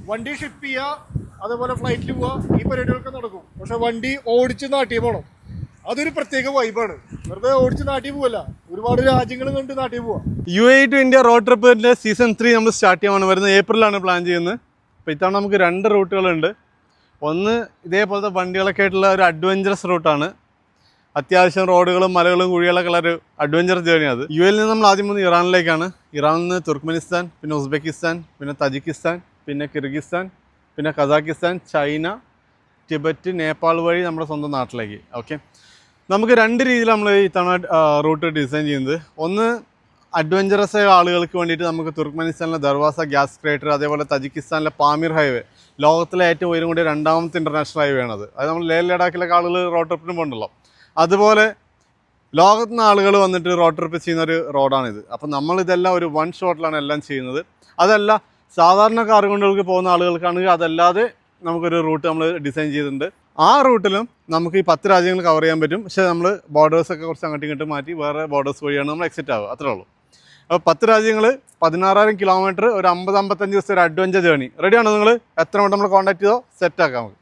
വണ്ടി ഷിപ്പ് ചെയ്യുക, അതേപോലെ ഫ്ലൈറ്റിൽ പോവുക, ഈ പരിപാടികളൊക്കെ നടക്കും. പക്ഷെ വണ്ടി ഓടിച്ച് നാട്ടിൽ പോകണം. അതൊരു പ്രത്യേക വൈബാണ്. വെറുതെ ഓടിച്ച് നാട്ടിൽ പോവല്ല, ഒരുപാട് രാജ്യങ്ങൾ കണ്ട് നാട്ടിൽ പോവാം. UAE to ഇന്ത്യ റോഡ് ട്രിപ്പിൻ്റെ സീസൺ 3 നമ്മൾ സ്റ്റാർട്ട് ചെയ്യാൻ വരുന്നത് ഏപ്രിലാണ് പ്ലാൻ ചെയ്യുന്നത്. അപ്പോൾ ഇത്തവണ നമുക്ക് 2 റൂട്ടുകളുണ്ട്. ഒന്ന് ഇതേപോലത്തെ വണ്ടികളൊക്കെ ആയിട്ടുള്ള ഒരു അഡ്വഞ്ചറസ് റൂട്ടാണ്. അത്യാവശ്യം റോഡുകളും മലകളും കുഴികളൊക്കെ ഉള്ള ഒരു അഡ്വഞ്ചറസ് ജേർണിയാണ് അത്. UAE നിന്ന് നമ്മൾ ആദ്യം വന്ന് ഇറാനിലേക്കാണ്. ഇറാനിൽ നിന്ന് തുർക്ക്മെനിസ്ഥാൻ, പിന്നെ ഉസ്ബെക്കിസ്ഥാൻ, പിന്നെ തജിക്കിസ്ഥാൻ, പിന്നെ കിർഗിസ്ഥാൻ, പിന്നെ കസാക്കിസ്ഥാൻ, ചൈന, ടിബറ്റ്, നേപ്പാൾ വഴി നമ്മുടെ സ്വന്തം നാട്ടിലേക്ക്. ഓക്കെ, നമുക്ക് 2 രീതിയിൽ നമ്മൾ ഇത്തവണ റൂട്ട് ഡിസൈൻ ചെയ്യുന്നത്. ഒന്ന് അഡ്വഞ്ചറസ് ആളുകൾക്ക് വേണ്ടിയിട്ട് നമുക്ക് തുർക്ക്മെനിസ്ഥാനിലെ ദർവാസ ഗ്യാസ് ക്രേറ്റർ, അതേപോലെ തജിക്കിസ്ഥാനിലെ പാമീർ ഹൈവേ, ലോകത്തിലെ ഏറ്റവും ഉയരം കൂടിയ 2ാമത്തെ ഇൻ്റർനാഷണൽ ഹൈവേ ആണത്. അത് നമ്മൾ ലേ ലഡാക്കിലൊക്കെ ആളുകൾ റോഡ് ട്രിപ്പിന് പോകണ്ടല്ലോ. അതുപോലെ ലോകത്ത് നിന്ന് ആളുകൾ വന്നിട്ട് റോഡ് ട്രിപ്പ് ചെയ്യുന്ന ഒരു റോഡാണിത്. അപ്പം നമ്മളിതെല്ലാം ഒരു 1 ഷോട്ടിലാണ് എല്ലാം ചെയ്യുന്നത്. അതല്ല, സാധാരണ കാറുകൊണ്ടുകൾക്ക് പോകുന്ന ആളുകൾക്കാണെങ്കിൽ അതല്ലാതെ നമുക്കൊരു റൂട്ട് നമ്മൾ ഡിസൈൻ ചെയ്തിട്ടുണ്ട്. ആ റൂട്ടിലും നമുക്ക് ഈ 10 രാജ്യങ്ങൾ കവർ ചെയ്യാൻ പറ്റും. പക്ഷേ നമ്മൾ ബോർഡേഴ്സൊക്കെ കുറച്ച് അങ്ങോട്ടും ഇങ്ങോട്ടും മാറ്റി വേറെ ബോർഡേഴ്സ് വഴിയാണ് നമ്മൾ എക്സിറ്റ് ആവുക, അത്രേ ഉള്ളൂ. അപ്പോൾ 10 രാജ്യങ്ങൾ, 16,000 കിലോമീറ്റർ, ഒരു 50-55 ദിവസത്തെ ഒരു അഡ്വഞ്ചർ ജേർണി. റെഡിയാണോ നിങ്ങൾ? എത്ര വട്ടം നമ്മൾ കോൺടാക്ട് ചെയ്തോ സെറ്റാക്കാം നമുക്ക്.